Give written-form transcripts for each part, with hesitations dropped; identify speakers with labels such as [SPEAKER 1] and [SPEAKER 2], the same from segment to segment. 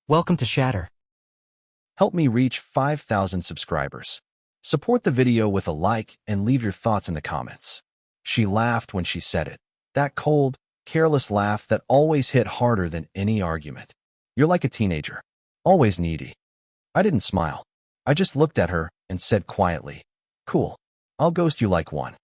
[SPEAKER 1] Welcome to Shatter.
[SPEAKER 2] Help me reach 5,000 subscribers. Support the video with a like and leave your thoughts in the comments. She laughed when she said it. That cold, careless laugh that always hit harder than any argument. You're like a teenager, always needy. I didn't smile. I just looked at her and said quietly, "Cool. I'll ghost you like one."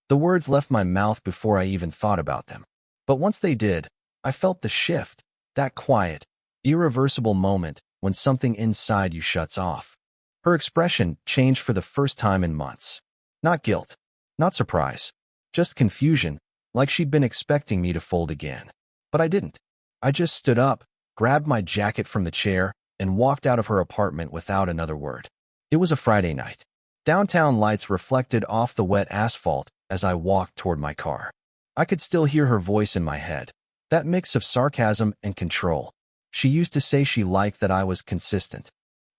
[SPEAKER 2] The words left my mouth before I even thought about them. But once they did, I felt the shift, that quiet, irreversible moment when something inside you shuts off. Her expression changed for the first time in months. Not guilt, not surprise, just confusion, like she'd been expecting me to fold again. But I didn't. I just stood up, grabbed my jacket from the chair, and walked out of her apartment without another word. It was a Friday night. Downtown lights reflected off the wet asphalt as I walked toward my car. I could still hear her voice in my head, that mix of sarcasm and control. She used to say she liked that I was consistent.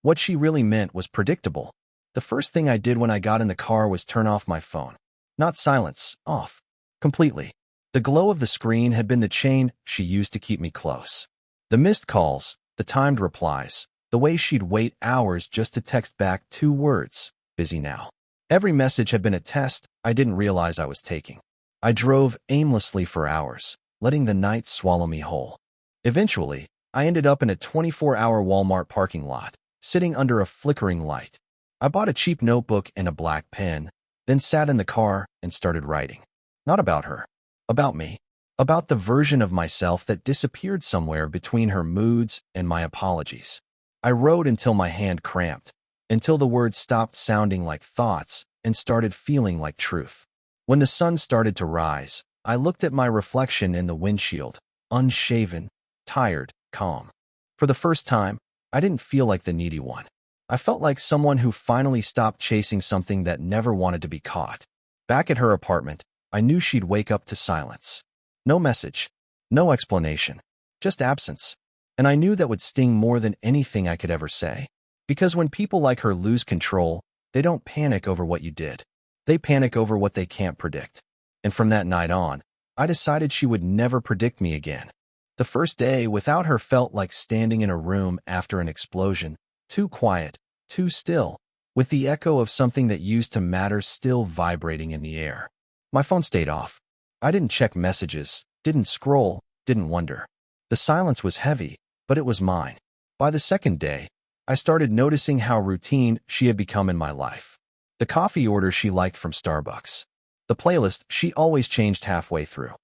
[SPEAKER 2] What she really meant was predictable. The first thing I did when I got in the car was turn off my phone. Not silence, off. Completely. The glow of the screen had been the chain she used to keep me close. The missed calls, the timed replies, the way she'd wait hours just to text back 2 words, busy now. Every message had been a test I didn't realize I was taking. I drove aimlessly for hours, letting the night swallow me whole. Eventually, I ended up in a 24-hour Walmart parking lot, sitting under a flickering light. I bought a cheap notebook and a black pen, then sat in the car and started writing. Not about her. About me. About the version of myself that disappeared somewhere between her moods and my apologies. I wrote until my hand cramped, until the words stopped sounding like thoughts and started feeling like truth. When the sun started to rise, I looked at my reflection in the windshield, unshaven, tired, calm. For the first time, I didn't feel like the needy one. I felt like someone who finally stopped chasing something that never wanted to be caught. Back at her apartment, I knew she'd wake up to silence. No message, no explanation, just absence. And I knew that would sting more than anything I could ever say. Because when people like her lose control, they don't panic over what you did. They panic over what they can't predict. And from that night on, I decided she would never predict me again. The first day without her felt like standing in a room after an explosion, too quiet, too still, with the echo of something that used to matter still vibrating in the air. My phone stayed off. I didn't check messages, didn't scroll, didn't wonder. The silence was heavy, but it was mine. By the second day, I started noticing how routine she had become in my life. The coffee order she liked from Starbucks. The playlist she always changed halfway through.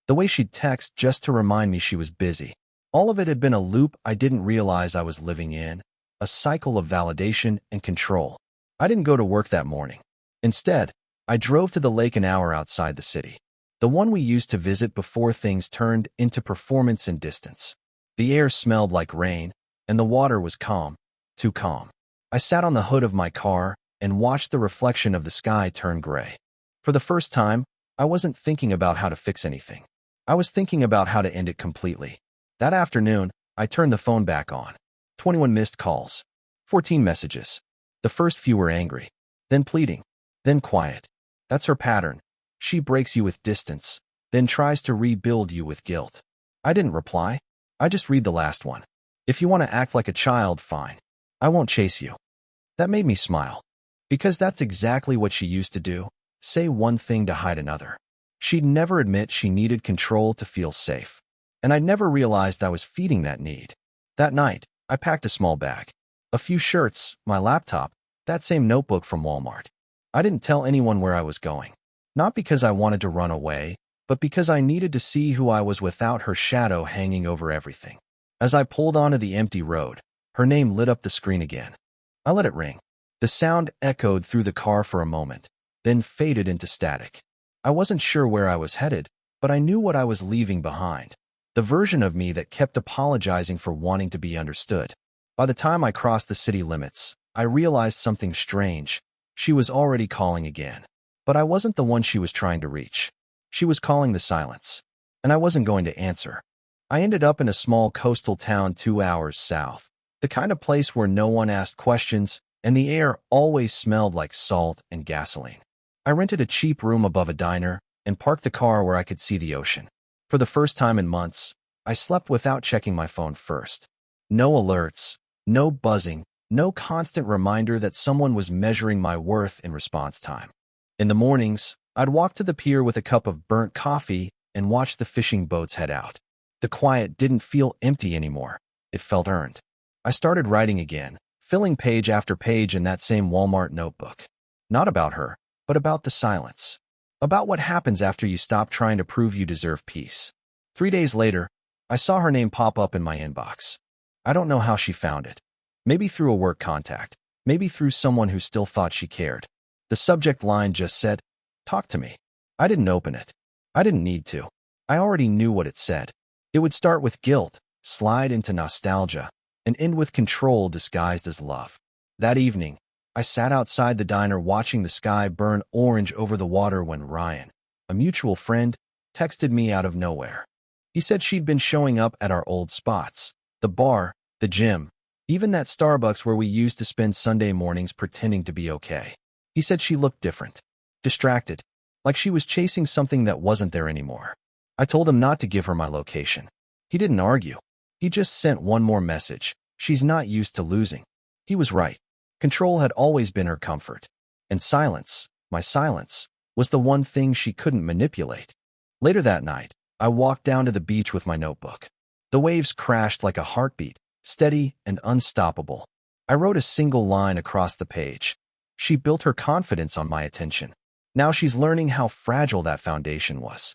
[SPEAKER 2] The way she'd text just to remind me she was busy. All of it had been a loop I didn't realize I was living in, a cycle of validation and control. I didn't go to work that morning. Instead, I drove to the lake an hour outside the city, the one we used to visit before things turned into performance and distance. The air smelled like rain, and the water was calm, too calm. I sat on the hood of my car and watched the reflection of the sky turn gray. For the first time, I wasn't thinking about how to fix anything. I was thinking about how to end it completely. That afternoon, I turned the phone back on. 21 missed calls. 14 messages. The first few were angry, then pleading, then quiet. That's her pattern. She breaks you with distance, then tries to rebuild you with guilt. I didn't reply. I just read the last one. If you want to act like a child, fine. I won't chase you. That made me smile. Because that's exactly what she used to do. Say one thing to hide another. She'd never admit she needed control to feel safe. And I'd never realized I was feeding that need. That night, I packed a small bag. A few shirts, my laptop, that same notebook from Walmart. I didn't tell anyone where I was going. Not because I wanted to run away, but because I needed to see who I was without her shadow hanging over everything. As I pulled onto the empty road, her name lit up the screen again. I let it ring. The sound echoed through the car for a moment, then faded into static. I wasn't sure where I was headed, but I knew what I was leaving behind. The version of me that kept apologizing for wanting to be understood. By the time I crossed the city limits, I realized something strange. She was already calling again. But I wasn't the one she was trying to reach. She was calling the silence. And I wasn't going to answer. I ended up in a small coastal town 2 hours south. The kind of place where no one asked questions, and the air always smelled like salt and gasoline. I rented a cheap room above a diner and parked the car where I could see the ocean. For the first time in months, I slept without checking my phone first. No alerts, no buzzing, no constant reminder that someone was measuring my worth in response time. In the mornings, I'd walk to the pier with a cup of burnt coffee and watch the fishing boats head out. The quiet didn't feel empty anymore. It felt earned. I started writing again, filling page after page in that same Walmart notebook. Not about her, but about the silence. About what happens after you stop trying to prove you deserve peace. 3 days later, I saw her name pop up in my inbox. I don't know how she found it. Maybe through a work contact. Maybe through someone who still thought she cared. The subject line just said, "Talk to me." I didn't open it. I didn't need to. I already knew what it said. It would start with guilt, slide into nostalgia, and end with control disguised as love. That evening, I sat outside the diner watching the sky burn orange over the water when Ryan, a mutual friend, texted me out of nowhere. He said she'd been showing up at our old spots, the bar, the gym, even that Starbucks where we used to spend Sunday mornings pretending to be okay. He said she looked different, distracted, like she was chasing something that wasn't there anymore. I told him not to give her my location. He didn't argue. He just sent one more message. She's not used to losing. He was right. Control had always been her comfort. And silence, my silence, was the one thing she couldn't manipulate. Later that night, I walked down to the beach with my notebook. The waves crashed like a heartbeat, steady and unstoppable. I wrote a single line across the page. She built her confidence on my attention. Now she's learning how fragile that foundation was.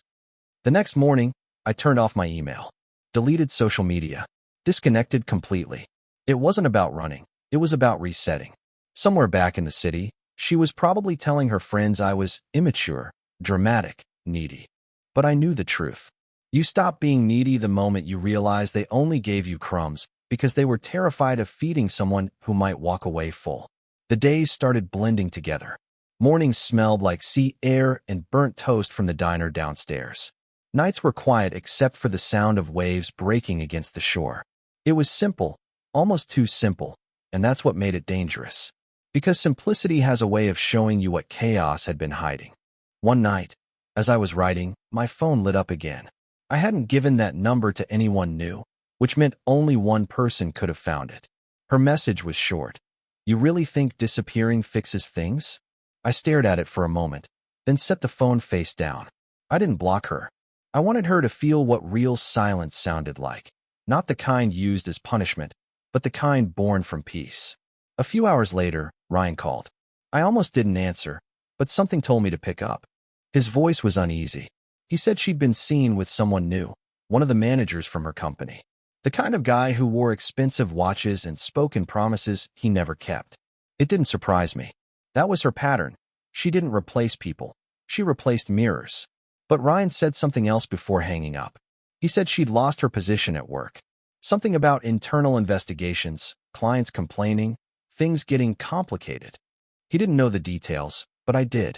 [SPEAKER 2] The next morning, I turned off my email, deleted social media, disconnected completely. It wasn't about running. It was about resetting. Somewhere back in the city, she was probably telling her friends I was immature, dramatic, needy. But I knew the truth. You stop being needy the moment you realize they only gave you crumbs because they were terrified of feeding someone who might walk away full. The days started blending together. Mornings smelled like sea air and burnt toast from the diner downstairs. Nights were quiet except for the sound of waves breaking against the shore. It was simple, almost too simple, and that's what made it dangerous. Because simplicity has a way of showing you what chaos had been hiding. One night, as I was writing, my phone lit up again. I hadn't given that number to anyone new, which meant only one person could have found it. Her message was short. "You really think disappearing fixes things?" I stared at it for a moment, then set the phone face down. I didn't block her. I wanted her to feel what real silence sounded like. Not the kind used as punishment, but the kind born from peace. A few hours later, Ryan called. I almost didn't answer, but something told me to pick up. His voice was uneasy. He said she'd been seen with someone new, one of the managers from her company. The kind of guy who wore expensive watches and spoke in promises he never kept. It didn't surprise me. That was her pattern. She didn't replace people. She replaced mirrors. But Ryan said something else before hanging up. He said she'd lost her position at work. Something about internal investigations, clients complaining, things getting complicated. He didn't know the details, but I did.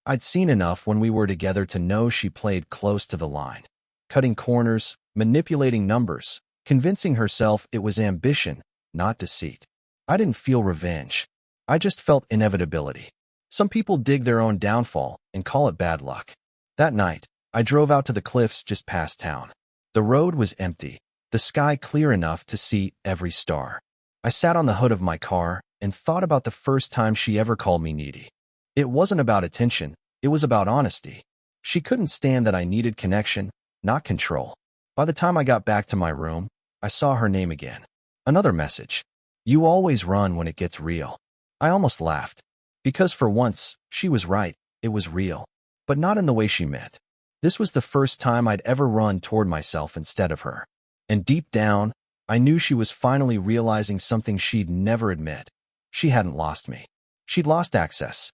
[SPEAKER 2] I'd seen enough when we were together to know she played close to the line. Cutting corners, manipulating numbers, convincing herself it was ambition, not deceit. I didn't feel revenge. I just felt inevitability. Some people dig their own downfall and call it bad luck. That night, I drove out to the cliffs just past town. The road was empty, the sky clear enough to see every star. I sat on the hood of my car and thought about the first time she ever called me needy. It wasn't about attention, it was about honesty. She couldn't stand that I needed connection, not control. By the time I got back to my room, I saw her name again. Another message. "You always run when it gets real." I almost laughed. Because for once, she was right, it was real. But not in the way she meant. This was the first time I'd ever run toward myself instead of her. And deep down, I knew she was finally realizing something she'd never admit. She hadn't lost me. She'd lost access.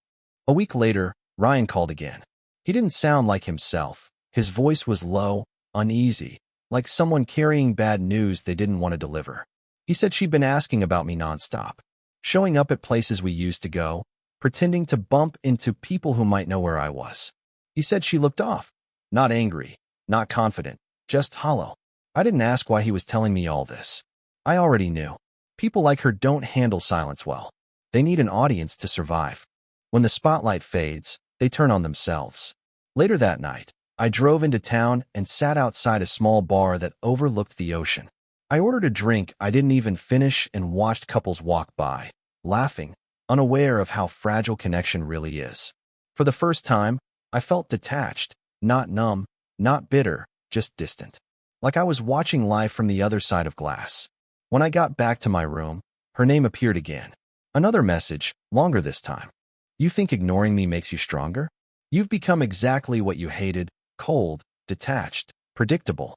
[SPEAKER 2] A week later, Ryan called again. He didn't sound like himself. His voice was low, uneasy, like someone carrying bad news they didn't want to deliver. He said she'd been asking about me nonstop, showing up at places we used to go, pretending to bump into people who might know where I was. He said she looked off, not angry, not confident, just hollow. I didn't ask why he was telling me all this. I already knew. People like her don't handle silence well. They need an audience to survive. When the spotlight fades, they turn on themselves. Later that night, I drove into town and sat outside a small bar that overlooked the ocean. I ordered a drink I didn't even finish and watched couples walk by, laughing, unaware of how fragile connection really is. For the first time, I felt detached, not numb, not bitter, just distant. Like I was watching life from the other side of glass. When I got back to my room, her name appeared again. Another message, longer this time. You think ignoring me makes you stronger? You've become exactly what you hated, cold, detached, predictable.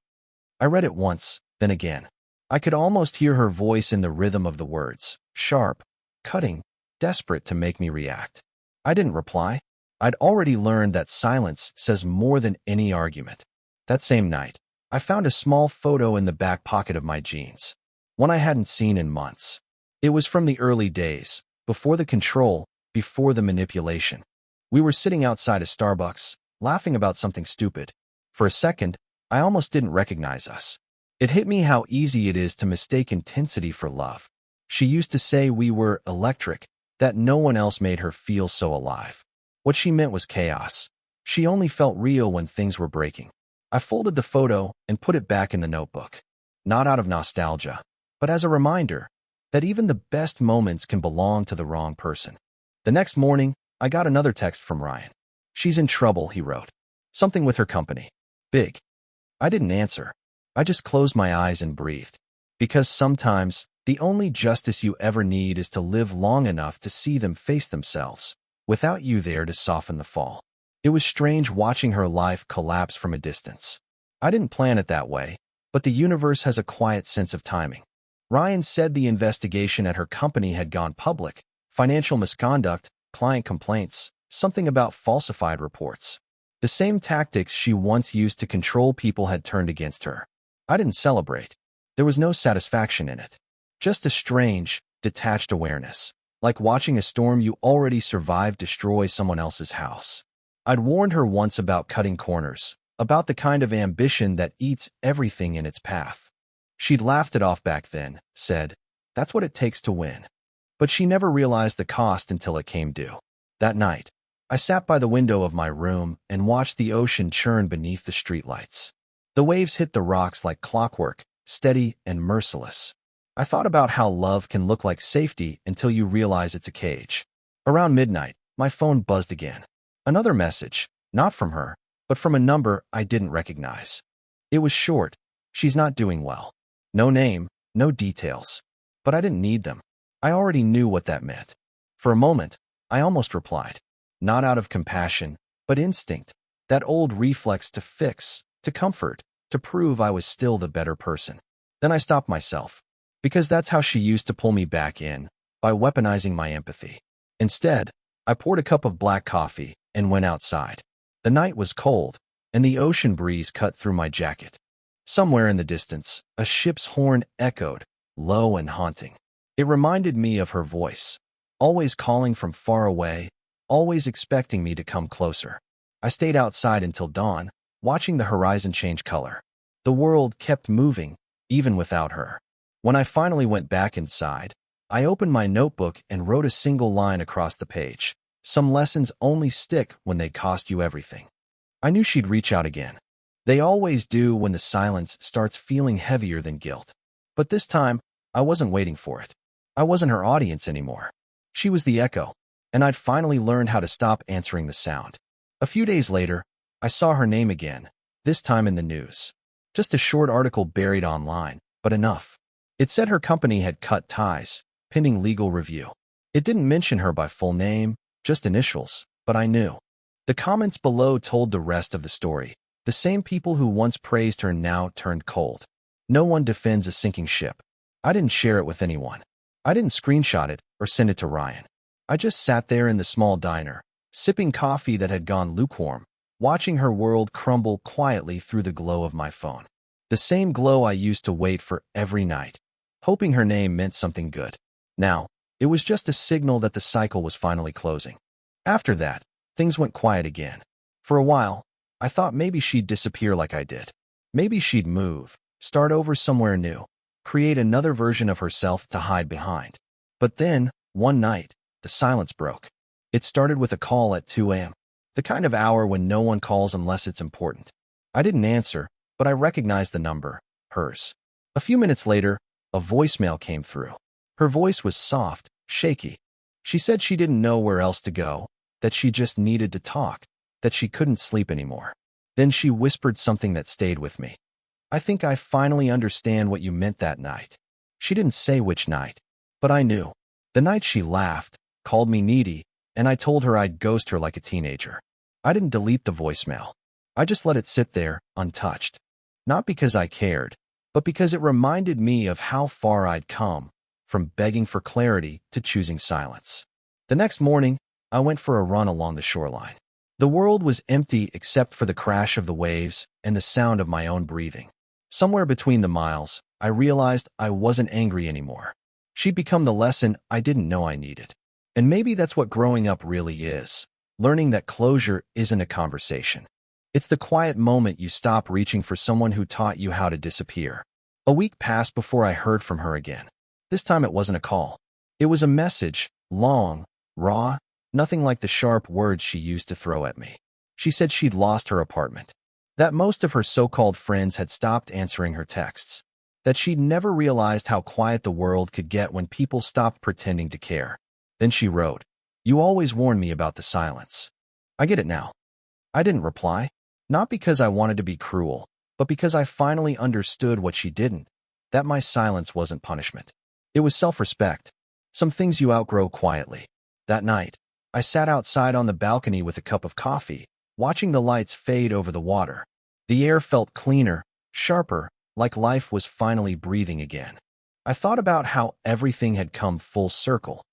[SPEAKER 2] I read it once, then again. I could almost hear her voice in the rhythm of the words, sharp, cutting, desperate to make me react. I didn't reply. I'd already learned that silence says more than any argument. That same night, I found a small photo in the back pocket of my jeans, one I hadn't seen in months. It was from the early days, before the control, before the manipulation. We were sitting outside a Starbucks, laughing about something stupid. For a second, I almost didn't recognize us. It hit me how easy it is to mistake intensity for love. She used to say we were electric, that no one else made her feel so alive. What she meant was chaos. She only felt real when things were breaking. I folded the photo and put it back in the notebook. Not out of nostalgia, but as a reminder that even the best moments can belong to the wrong person. The next morning, I got another text from Ryan. She's in trouble, he wrote. Something with her company. Big. I didn't answer. I just closed my eyes and breathed. Because sometimes, the only justice you ever need is to live long enough to see them face themselves, without you there to soften the fall. It was strange watching her life collapse from a distance. I didn't plan it that way, but the universe has a quiet sense of timing. Ryan said the investigation at her company had gone public, financial misconduct, client complaints, something about falsified reports. The same tactics she once used to control people had turned against her. I didn't celebrate. There was no satisfaction in it. Just a strange, detached awareness, like watching a storm you already survived destroy someone else's house. I'd warned her once about cutting corners, about the kind of ambition that eats everything in its path. She'd laughed it off back then, said, that's what it takes to win. But she never realized the cost until it came due. That night, I sat by the window of my room and watched the ocean churn beneath the streetlights. The waves hit the rocks like clockwork, steady and merciless. I thought about how love can look like safety until you realize it's a cage. Around midnight, my phone buzzed again. Another message, not from her, but from a number I didn't recognize. It was short. She's not doing well. No name, no details. But I didn't need them. I already knew what that meant. For a moment, I almost replied. Not out of compassion, but instinct. That old reflex to fix, to comfort, to prove I was still the better person. Then I stopped myself. Because that's how she used to pull me back in, by weaponizing my empathy. Instead, I poured a cup of black coffee and went outside. The night was cold, and the ocean breeze cut through my jacket. Somewhere in the distance, a ship's horn echoed, low and haunting. It reminded me of her voice, always calling from far away, always expecting me to come closer. I stayed outside until dawn, watching the horizon change color. The world kept moving, even without her. When I finally went back inside, I opened my notebook and wrote a single line across the page. Some lessons only stick when they cost you everything. I knew she'd reach out again. They always do when the silence starts feeling heavier than guilt. But this time, I wasn't waiting for it. I wasn't her audience anymore. She was the echo, and I'd finally learned how to stop answering the sound. A few days later, I saw her name again, this time in the news. Just a short article buried online, but enough. It said her company had cut ties, pending legal review. It didn't mention her by full name, just initials, but I knew. The comments below told the rest of the story. The same people who once praised her now turned cold. No one defends a sinking ship. I didn't share it with anyone. I didn't screenshot it or send it to Ryan. I just sat there in the small diner, sipping coffee that had gone lukewarm, watching her world crumble quietly through the glow of my phone. The same glow I used to wait for every night, hoping her name meant something good. Now, it was just a signal that the cycle was finally closing. After that, things went quiet again. For a while, I thought maybe she'd disappear like I did. Maybe she'd move, start over somewhere new, create another version of herself to hide behind. But then, one night, the silence broke. It started with a call at 2 a.m., the kind of hour when no one calls unless it's important. I didn't answer, but I recognized the number, hers. A few minutes later, a voicemail came through. Her voice was soft, shaky. She said she didn't know where else to go, that she just needed to talk, that she couldn't sleep anymore. Then she whispered something that stayed with me. "I think I finally understand what you meant that night." She didn't say which night, but I knew. The night she laughed, called me needy, and I told her I'd ghost her like a teenager. I didn't delete the voicemail. I just let it sit there, untouched. Not because I cared, but because it reminded me of how far I'd come, from begging for clarity to choosing silence. The next morning, I went for a run along the shoreline. The world was empty except for the crash of the waves and the sound of my own breathing. Somewhere between the miles, I realized I wasn't angry anymore. She'd become the lesson I didn't know I needed. And maybe that's what growing up really is, learning that closure isn't a conversation. It's the quiet moment you stop reaching for someone who taught you how to disappear. A week passed before I heard from her again. This time it wasn't a call. It was a message, long, raw, nothing like the sharp words she used to throw at me. She said she'd lost her apartment, that most of her so-called friends had stopped answering her texts, that she'd never realized how quiet the world could get when people stopped pretending to care. Then she wrote, "You always warned me about the silence. I get it now." I didn't reply, not because I wanted to be cruel, but because I finally understood what she didn't, that my silence wasn't punishment. It was self-respect, some things you outgrow quietly. That night, I sat outside on the balcony with a cup of coffee, watching the lights fade over the water. The air felt cleaner, sharper, like life was finally breathing again. I thought about how everything had come full circle,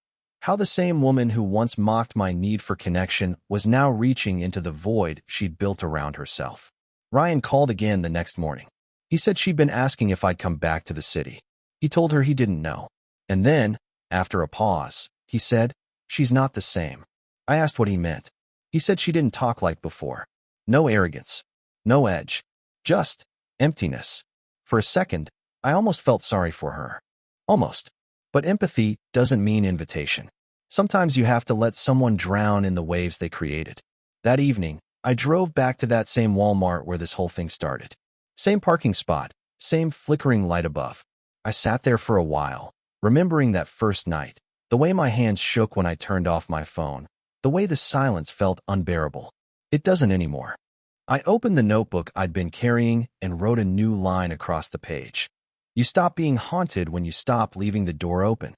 [SPEAKER 2] how the same woman who once mocked my need for connection was now reaching into the void she'd built around herself. Ryan called again the next morning. He said she'd been asking if I'd come back to the city. He told her he didn't know. And then, after a pause, he said, "She's not the same." I asked what he meant. He said she didn't talk like before. No arrogance, no edge, just emptiness. For a second, I almost felt sorry for her. Almost. But empathy doesn't mean invitation. Sometimes you have to let someone drown in the waves they created. That evening, I drove back to that same Walmart where this whole thing started. Same parking spot, same flickering light above. I sat there for a while, remembering that first night, the way my hands shook when I turned off my phone, the way the silence felt unbearable. It doesn't anymore. I opened the notebook I'd been carrying and wrote a new line across the page. You stop being haunted when you stop leaving the door open.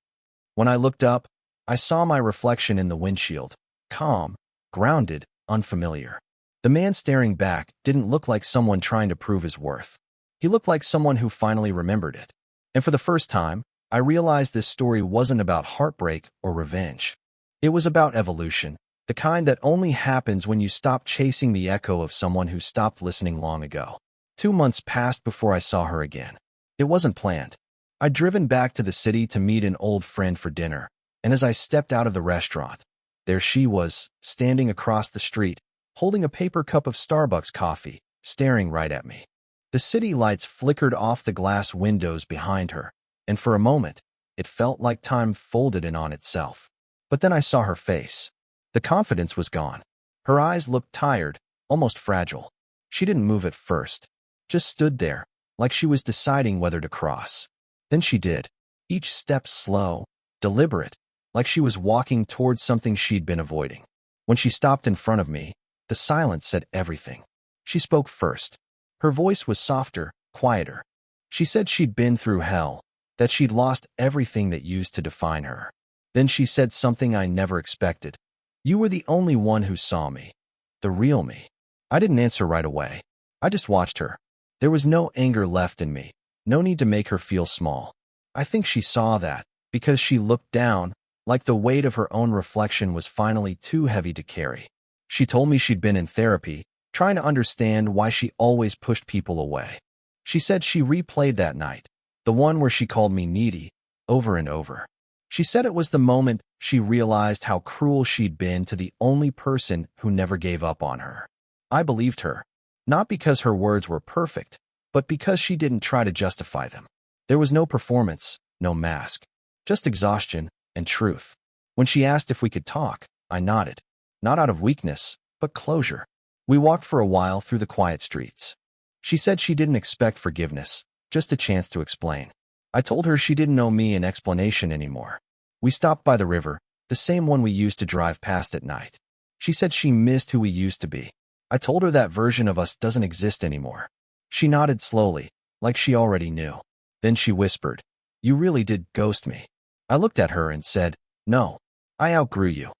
[SPEAKER 2] When I looked up, I saw my reflection in the windshield, calm, grounded, unfamiliar. The man staring back didn't look like someone trying to prove his worth. He looked like someone who finally remembered it. And for the first time, I realized this story wasn't about heartbreak or revenge. It was about evolution, the kind that only happens when you stop chasing the echo of someone who stopped listening long ago. 2 months passed before I saw her again. It wasn't planned. I'd driven back to the city to meet an old friend for dinner, and as I stepped out of the restaurant, there she was, standing across the street, holding a paper cup of Starbucks coffee, staring right at me. The city lights flickered off the glass windows behind her, and for a moment, it felt like time folded in on itself. But then I saw her face. The confidence was gone. Her eyes looked tired, almost fragile. She didn't move at first, just stood there, like she was deciding whether to cross. Then she did, each step slow, deliberate, like she was walking towards something she'd been avoiding. When she stopped in front of me, the silence said everything. She spoke first. Her voice was softer, quieter. She said she'd been through hell, that she'd lost everything that used to define her. Then she said something I never expected. "You were the only one who saw me. The real me." I didn't answer right away. I just watched her. There was no anger left in me, no need to make her feel small. I think she saw that, because she looked down, like the weight of her own reflection was finally too heavy to carry. She told me she'd been in therapy, trying to understand why she always pushed people away. She said she replayed that night, the one where she called me needy, over and over. She said it was the moment she realized how cruel she'd been to the only person who never gave up on her. I believed her, not because her words were perfect, but because she didn't try to justify them. There was no performance, no mask, just exhaustion and truth. When she asked if we could talk, I nodded, not out of weakness, but closure. We walked for a while through the quiet streets. She said she didn't expect forgiveness, just a chance to explain. I told her she didn't owe me an explanation anymore. We stopped by the river, the same one we used to drive past at night. She said she missed who we used to be. I told her that version of us doesn't exist anymore. She nodded slowly, like she already knew. Then she whispered, "You really did ghost me." I looked at her and said, "No, I outgrew you."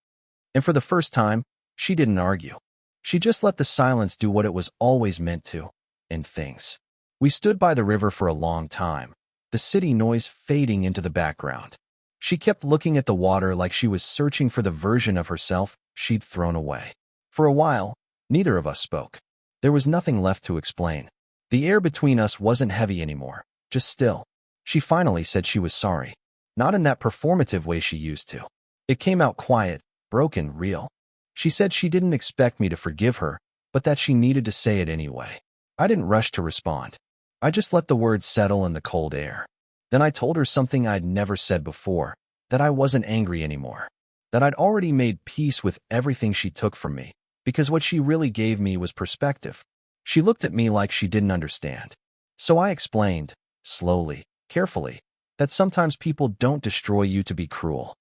[SPEAKER 2] And for the first time, she didn't argue. She just let the silence do what it was always meant to, end things. We stood by the river for a long time, the city noise fading into the background. She kept looking at the water like she was searching for the version of herself she'd thrown away. For a while, neither of us spoke. There was nothing left to explain. The air between us wasn't heavy anymore, just still. She finally said she was sorry, not in that performative way she used to. It came out quiet, broken, real. She said she didn't expect me to forgive her, but that she needed to say it anyway. I didn't rush to respond. I just let the words settle in the cold air. Then I told her something I'd never said before, that I wasn't angry anymore, that I'd already made peace with everything she took from me, because what she really gave me was perspective. She looked at me like she didn't understand. So I explained, slowly, carefully, that sometimes people don't destroy you to be cruel.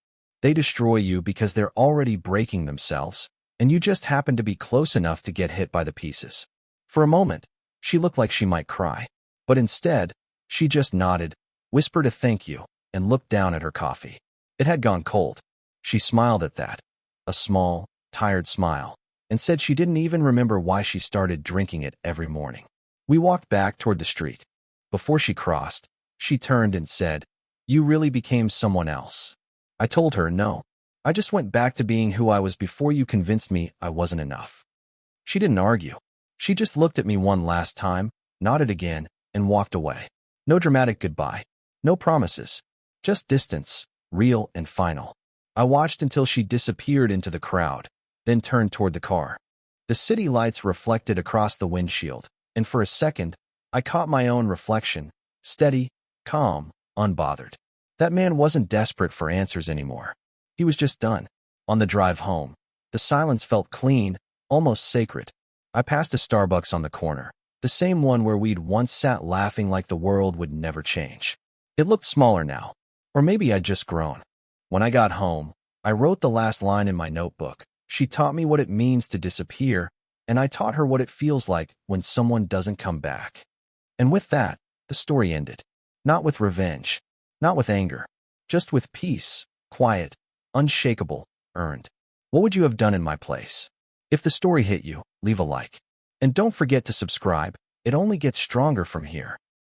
[SPEAKER 2] They destroy you because they're already breaking themselves, and you just happen to be close enough to get hit by the pieces. For a moment, she looked like she might cry, but instead, she just nodded, whispered a thank you, and looked down at her coffee. It had gone cold. She smiled at that, a small, tired smile, and said she didn't even remember why she started drinking it every morning. We walked back toward the street. Before she crossed, she turned and said, "You really became someone else." I told her no. I just went back to being who I was before you convinced me I wasn't enough. She didn't argue. She just looked at me one last time, nodded again, and walked away. No dramatic goodbye. No promises. Just distance, real and final. I watched until she disappeared into the crowd, then turned toward the car. The city lights reflected across the windshield, and for a second, I caught my own reflection, steady, calm, unbothered. That man wasn't desperate for answers anymore. He was just done. On the drive home, the silence felt clean, almost sacred. I passed a Starbucks on the corner, the same one where we'd once sat laughing like the world would never change. It looked smaller now, or maybe I'd just grown. When I got home, I wrote the last line in my notebook. She taught me what it means to disappear, and I taught her what it feels like when someone doesn't come back. And with that, the story ended. Not with revenge, not with anger, just with peace, quiet, unshakable, earned. What would you have done in my place? If the story hit you, leave a like. And don't forget to subscribe. It only gets stronger from here.